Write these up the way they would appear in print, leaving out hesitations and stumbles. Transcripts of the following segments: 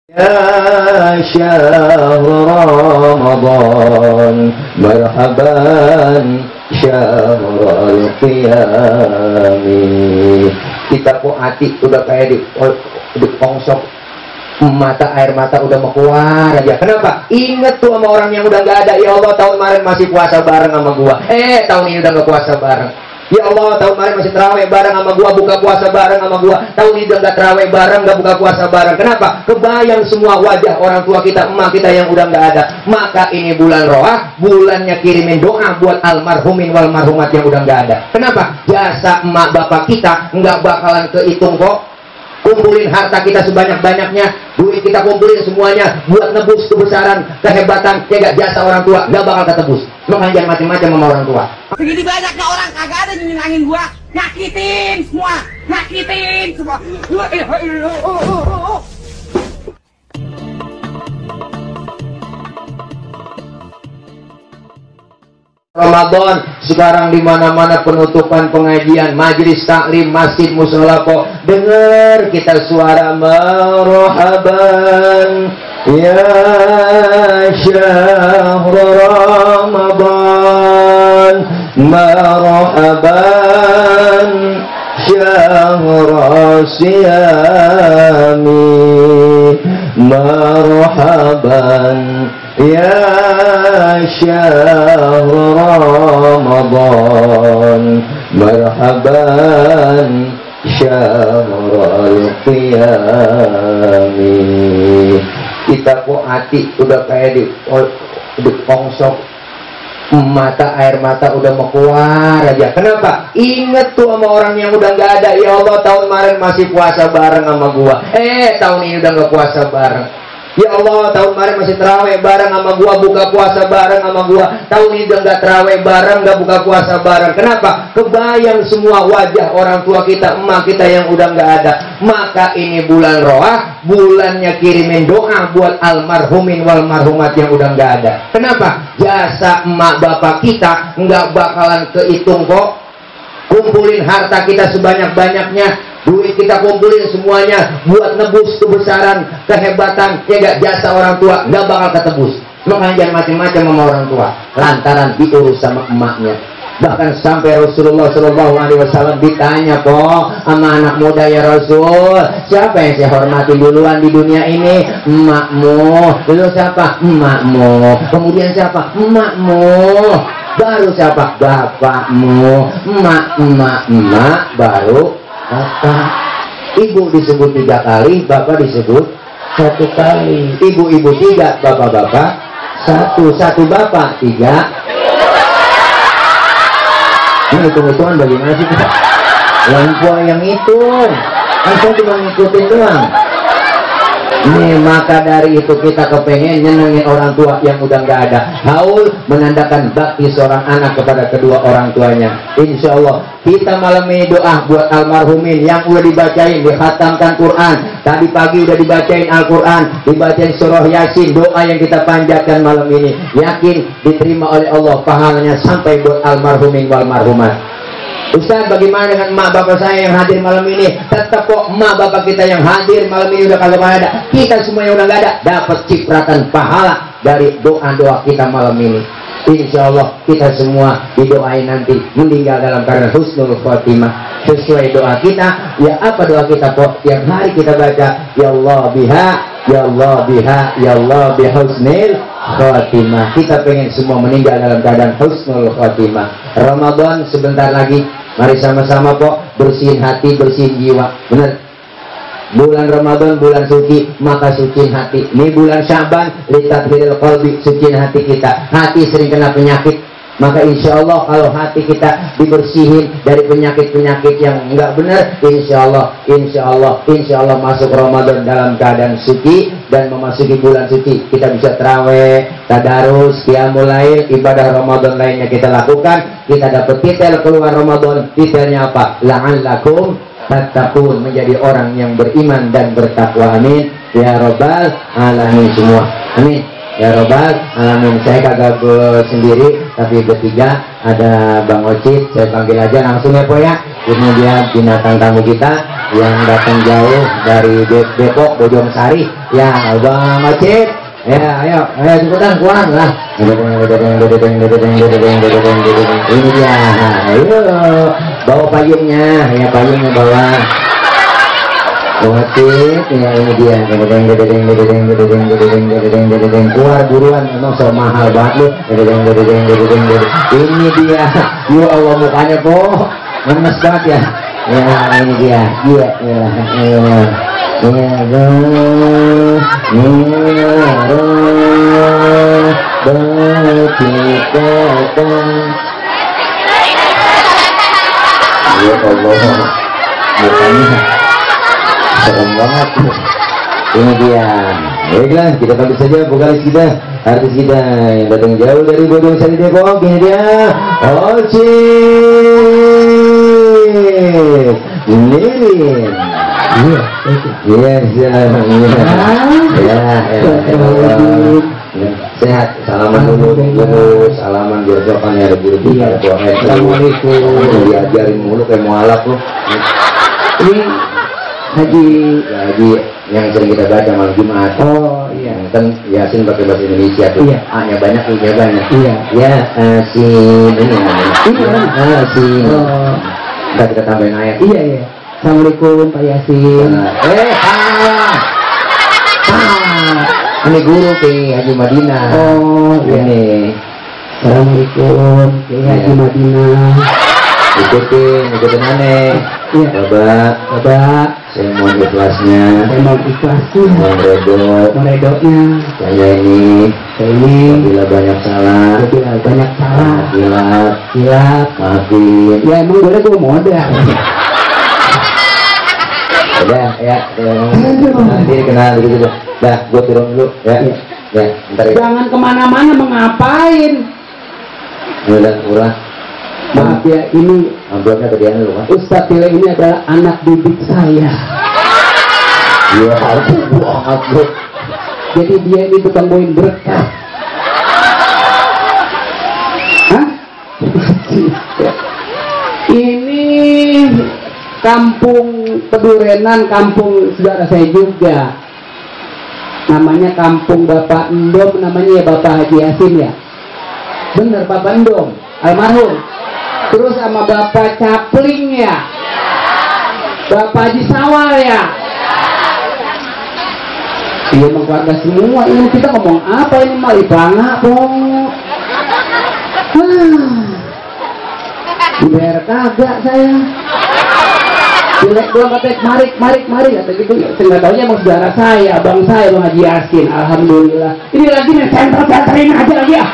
Ya syahr Ramadan, marhaban syahrul qiyami. Kita kok hati udah kayak di pongsok, mata air mata udah mau keluar aja. Kenapa? Ingat tuh sama orang yang udah nggak ada. Ya Allah, tahun kemarin masih puasa bareng sama gua. Tahun ini udah nggak puasa bareng. Ya Allah, tahun kemarin masih terawih bareng sama gua, buka puasa bareng sama gua. Tahun ini udah nggak terawih bareng, nggak buka puasa bareng. Kenapa? Kebayang semua wajah orang tua kita, emak kita yang udah nggak ada. Maka ini bulan Roah, bulannya kirimin doa buat almarhumin wal marhumat yang udah nggak ada. Kenapa? Jasa emak bapak kita nggak bakalan kehitung kok. Kumpulin harta kita sebanyak-banyaknya, duit kita kumpulin semuanya buat nebus kebesaran, kehebatan, ya gak, jasa orang tua gak bakal ketebus. Makanya jangan macam-macam sama orang tua. Segini banyaknya orang kagak ada nyenangin gua, nyakitin semua. Ramadan sekarang di mana-mana penutupan pengajian, majelis taklim, masjid, mushola kok dengar kita suara marhaban ya syahr Ramadan, marhaban syahr siyami, marhaban ya syahr Ramadan, marhaban syahrul qiyami. Kita kok hati udah kayak di pongsok, mata air mata udah mau keluar aja. Kenapa? Ingat tuh sama orang yang udah nggak ada. Ya Allah, tahun kemarin masih puasa bareng sama gua. Tahun ini udah nggak puasa bareng. Ya Allah, tahun kemarin masih terawih bareng sama gua, buka puasa bareng sama gua. Tahun ini udah nggak terawih bareng, nggak buka puasa bareng. Kenapa? Kebayang semua wajah orang tua kita, emak kita yang udah nggak ada. Maka ini bulan Roah, bulannya kirimin doa buat almarhumin wal marhumat yang udah nggak ada. Kenapa? Jasa emak bapak kita nggak bakalan kehitung kok. Kumpulin harta kita sebanyak-banyaknya, duit kita kumpulin semuanya buat nebus kebesaran, kehebatan, ya gak, jasa orang tua gak bakal ketebus. Makanya jangan macam-macam sama orang tua lantaran diurus sama emaknya. Bahkan sampai Rasulullah SAW ditanya kok sama anak muda, ya Rasul, siapa yang saya hormati duluan di dunia ini? Emakmu. Lalu siapa? Emakmu. Kemudian siapa? Emakmu. Baru siapa? Bapakmu. Emak, baru bapak. Ibu disebut 3 kali, bapak disebut 1 kali. Ibu 3, bapak 1. 1 bapak 3. Ini hitung-hitungan bagaimana sih kita? Lampu yang hitung, saya cuma ngikutin doang. Maka dari itu kita kepengen nyenengin orang tua yang udah nggak ada. Haul menandakan bakti seorang anak kepada kedua orang tuanya. Insya Allah kita malam ini doa buat almarhumin yang udah dibacain, dikhatamkan Quran. Tadi pagi udah dibacain Al-Quran, dibacain surah Yasin. Doa yang kita panjatkan malam ini yakin diterima oleh Allah, pahalanya sampai buat almarhumin wal marhumat. Ustaz, bagaimana dengan emak bapak saya yang hadir malam ini? Tetap kok emak bapak kita yang hadir malam ini udah kagak ada. Kita semua yang udah nggak ada dapat cipratan pahala dari doa-doa kita malam ini. Insya Allah kita semua didoain nanti meninggal dalam keadaan husnul khotimah sesuai doa kita. Ya apa doa kita kok? Yang hari kita baca, ya Allah biha, ya Allah biha, ya Allah bihusnil khotimah. Kita pengen semua meninggal dalam keadaan husnul khotimah. Ramadan sebentar lagi, mari sama-sama kok bersihin hati, bersihin jiwa. Bener? Bulan Ramadan bulan suci, maka suciin hati. Ini bulan Syaban, litatfiril qalbi, suciin hati kita. Hati sering kena penyakit, maka insya Allah kalau hati kita dibersihin dari penyakit-penyakit yang enggak benar, insya Allah masuk Ramadan dalam keadaan suci dan memasuki bulan suci. Kita bisa taraweh, tadarus, qiyamul lail, ibadah Ramadan lainnya kita lakukan. Kita dapat titel keluar Ramadan. Titelnya apa? La'allakum tattaqun, menjadi orang yang beriman dan bertakwa. Amin ya rabbal alamin semua. Amin. ya robbal alamin. Saya kagak sendiri tapi bertiga, ada Bang Ocit, saya panggil aja langsung ya po ya. Ini dia binatang tamu kita yang datang jauh dari Depok Bojong-Sari ya, Bang Ocit. Ya, ayo cepetan keluar lah. Ini dia, ayo bawa payungnya, ya payungnya bawa. Ocit, ya ini dia. Keluar buruan, emang so mahal banget lu. Ini dia, ya Allah mukanya kok ngenes banget ya. Ya ini dia, ya Allah mukanya serem banget. Ini dia. Baiklah, kita panggil saja vokalis kita, artis kita yang datang jauh dari Bojong-Sari Depok. Ini dia, Ocit Lilin. Sehat. Salaman dulu, salaman jodokan ya, ada guru kita. Assalamualaikum. Diajarin mulu kayak mualaf lu. Ini Haji yang sering kita baca malam Jumat. Oh iya. Kan Yasin pakai bahasa Indonesia tuh. Iya. A-nya banyak, I-nya banyak. Iya. Ya Sin ini namanya. Iya. Sin. Oh. Ntar kita tambahin ayat. Iya. Assalamualaikum Pak Yasin. Ini guru ke Haji Madinah. Oh ini. Assalamualaikum ke Haji Madinah. Ikutin aneh. Iya. Bapak, saya mohon ikhlasnya. Mohon redonya. Saya ini. Bila banyak salah. Hilaf. Maafin. Ya emang boleh gue modal. Udah ya. Kenal dulu. Dah, gue turun dulu ya. Ya, bentar ya. Jangan kemana-mana, mengapain? Udah kurang. Maaf ya, ini amplopnya gedean lu kan? Ustadz Tile ini adalah anak didik saya. Iya, aku. Jadi dia ini tukang bawain berkah. Hah? Ini kampung Pedurenan, kampung saudara saya juga. Namanya kampung Bapak Endom, namanya ya Bapak Haji Yasin ya. Bener, Bapak Endom, almarhum. Terus sama Bapak Capling ya, Bapak Haji Sawal ya. Iya emang keluarga semua. Ini kita ngomong apa ini mah ibangah dong. Biar kagak saya. Jelek doang katanya mari kata gitu. Nggak taunya emang saudara saya, abang saya, Bang Haji Yasin. Alhamdulillah. Ini lagi nih center-centerin aja lagi ya.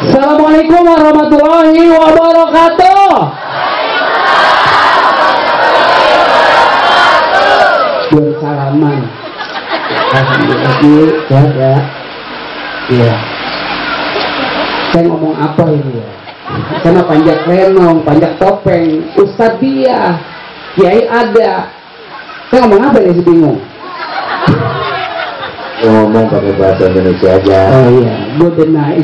Assalamualaikum warahmatullahi wabarakatuh. Salaman. Alhamdulillah ya. Iya. Saya ngomong apa ini ya? Karena panjat lenong, panjat topeng, Ustadz dia, Kiai ada. Saya ngomong apa ya, bingung. Ngomong pakai bahasa Indonesia aja. Oh iya, benar,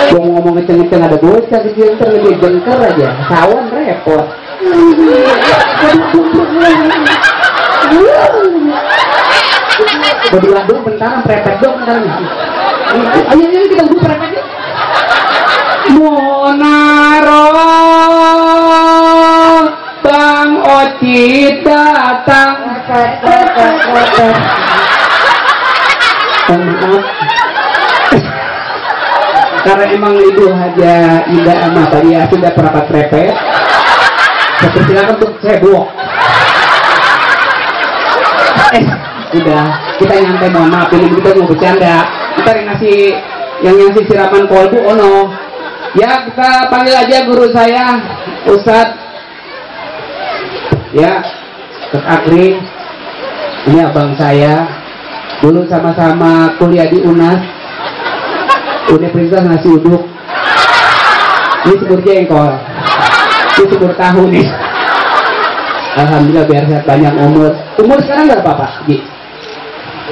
Gua ngomong kenceng-kenceng ada bocah kecil ntar lebih jengker aja, sawan repot. Berdua dong bentaran, prepet dong bentaran. Ayo kita buka prepet yuk. Monaro Bang Ocit datang. Maaf. Karena emang Ibu Haja Indah sama tadi ya sudah perapat prepet. Saya persilakan untuk cebok. Udah, kita nyantai, mohon maaf ini kita mau bercanda. Ntar yang ngasih siraman kolbu ono. Ya kita panggil aja guru saya, Ustadz. Ya, Ustadz Akri. Ini abang saya. Dulu sama-sama kuliah di UNAS. Universitas nasi uduk. Ini semur jengkol. Ini semur tahu nih. Alhamdulillah biar sehat, banyak umur. Umur sekarang berapa Pak? Ji?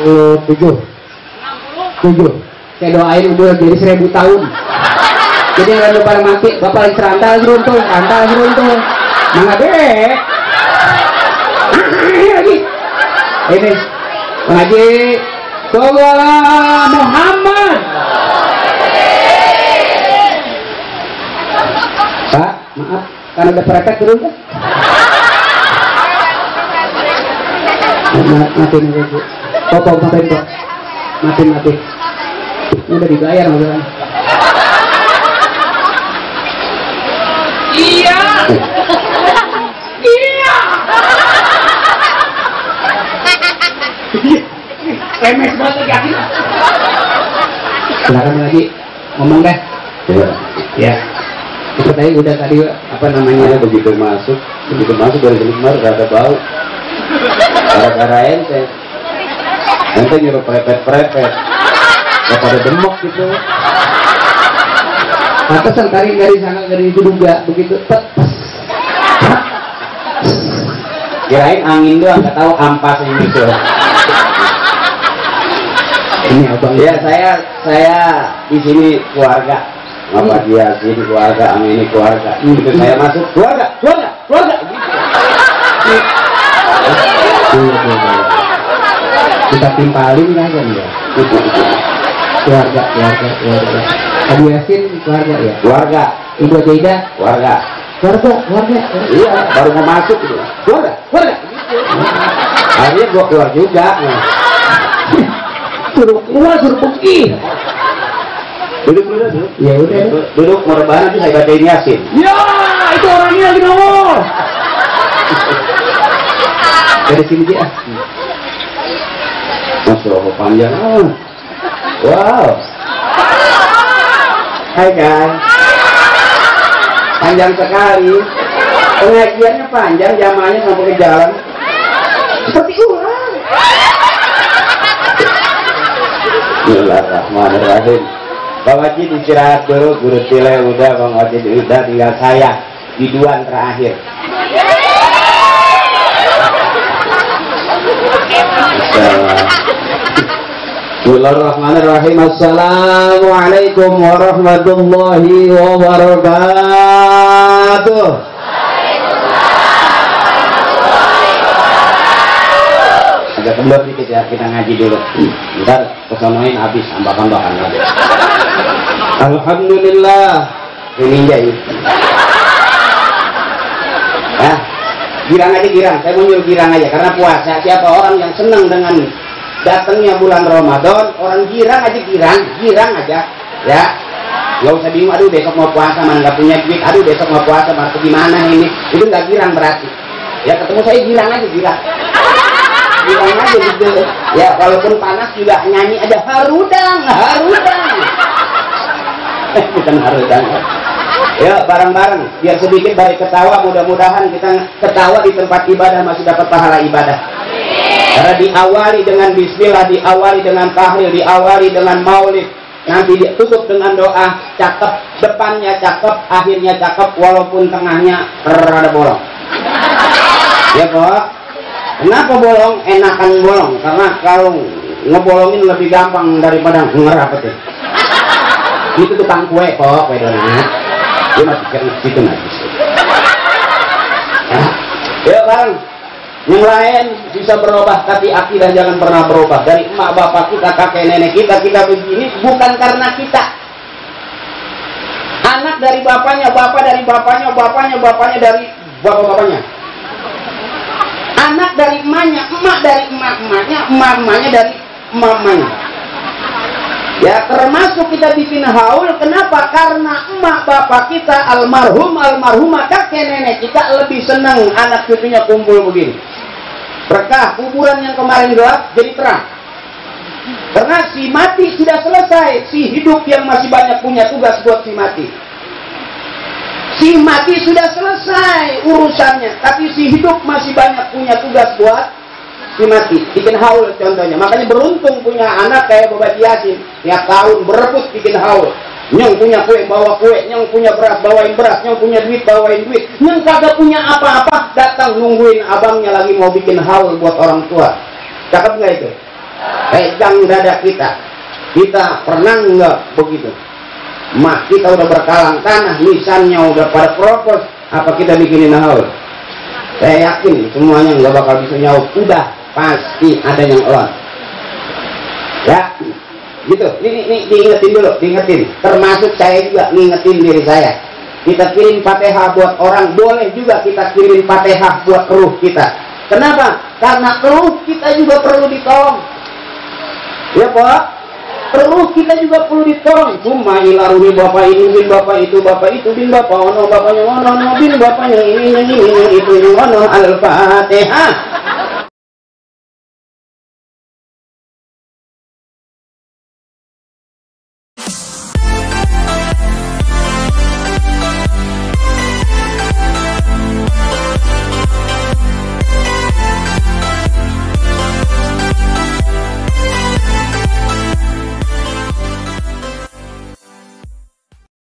7. Saya doain umur jadi 1000 tahun. Jadi kalau pada mati, bapak lagi serantal seruntung. Mangga deh. Lagi. Ini Haji Tolong Muhammad. Pak, maaf, karena ada perangkat turun kan? Matiin Bu. Matiin kok. Matiin. Udah dibayar mobilnya. Iya. Remes banget lagi. Silakan lagi ngomong deh. Ya. Itu tadi udah tadi apa namanya begitu masuk dari Selimar gak ada bau. Gara-gara ente nyuruh prepet. Gak pada demok gitu. Atasan tarik dari sana dari itu juga begitu. Kirain angin doang, gak tahu ampas ini gitu. Ini abang. Ya saya di sini keluarga. Bapak dia sini keluarga, ini keluarga. Begitu saya masuk keluarga. Kita timpalin lah kan ya. Keluarga. Abu Yasin keluarga ya. Keluarga. Ibu Jaida Keluarga. Iya, baru mau masuk gitu. Keluarga. Akhirnya gua keluar juga. Suruh pergi. Duduk. Ya udah. Duduk mau rebahan itu saya bacain Yasin. Ya, itu orangnya lagi nongol. Dari sini dia. Masya Allah panjang. Wow. Hai guys. Panjang sekali. Pengajiannya panjang, jamaahnya sampai ke jalan. Seperti ulang. Bismillahirrahmanirrahim. Bang Haji istirahat dulu, guru tile udah, Bang Haji udah, tinggal saya biduan terakhir. Bismillahirrahmanirrahim. Assalamualaikum warahmatullahi wabarakatuh. Agak kebelet dikit ya, kita ngaji dulu. Ntar kesonoin habis, ambak-ambakan lagi. Alhamdulillah. Ini jadi. Ya, girang aja girang. Saya mau nyuruh girang aja karena puasa. Siapa orang yang senang dengan datangnya bulan Ramadan, orang girang aja girang aja. Ya. Gak usah bingung, aduh besok mau puasa, mana nggak punya duit, aduh besok mau puasa, mana gimana ini. Itu nggak girang berarti. Ya ketemu saya girang aja girang gitu. Ya walaupun panas juga nyanyi aja harudang. Bukan harudang. Ya bareng-bareng biar sedikit dari ketawa, mudah-mudahan kita ketawa di tempat ibadah masih dapat pahala ibadah. Karena diawali dengan bismillah, diawali dengan tahlil, diawali dengan maulid, nanti ditutup dengan doa, cakep, depannya cakep, akhirnya cakep, walaupun tengahnya rada bolong. Ya Pak. Kenapa bolong? Enakan bolong, karena kalau ngebolongin lebih gampang daripada ngerapet. Itu tukang kue kok, kue donat. Dia masih kena situ najis. Ya bang, yang lain bisa berubah, tapi akidah jangan pernah berubah. Dari emak bapak kita, kakek nenek kita begini bukan karena kita. Anak dari bapaknya, bapak dari bapaknya, bapaknya dari bapak-bapaknya. Anak dari emaknya, emak dari emak-emaknya, emak-emaknya dari emak-emaknya. Ya termasuk kita bikin haul, kenapa? Karena emak bapak kita almarhumah kakek nenek kita lebih senang anak cucunya kumpul begini. Berkah kuburan yang kemarin gelap jadi terang. Karena si mati sudah selesai, si hidup yang masih banyak punya tugas buat si mati. Si mati sudah selesai urusannya, tapi si hidup masih banyak punya tugas buat si mati. Bikin haul contohnya. Makanya beruntung punya anak kayak Bapak Yasin, tiap tahun berebut bikin haul. Yang punya kue bawa kue, yang punya beras bawain beras, yang punya duit bawain duit. Yang kagak punya apa-apa datang nungguin abangnya lagi mau bikin haul buat orang tua. Cakep nggak itu? Pegang dada kita. Kita pernah nggak begitu? Mak kita udah berkalang tanah, lisannya udah pada propos, apa kita bikinin haul? Saya yakin semuanya nggak bakal bisa nyaut. Udah pasti ada yang elon. Ya. Gitu, ini diingetin dulu, diingetin. Termasuk saya juga ngingetin diri saya. Kita kirim Fatihah buat orang, boleh juga kita kirim Fatihah buat ruh kita. Kenapa? Karena ruh kita juga perlu ditolong. Ya Pak, ruh kita juga perlu ditolong. Cuma ilaruhi bapak ini, bin bapak itu, bin bapak ono, bapaknya ono, bin bapaknya ini, yang itu, yang ono. Al-Fatihah.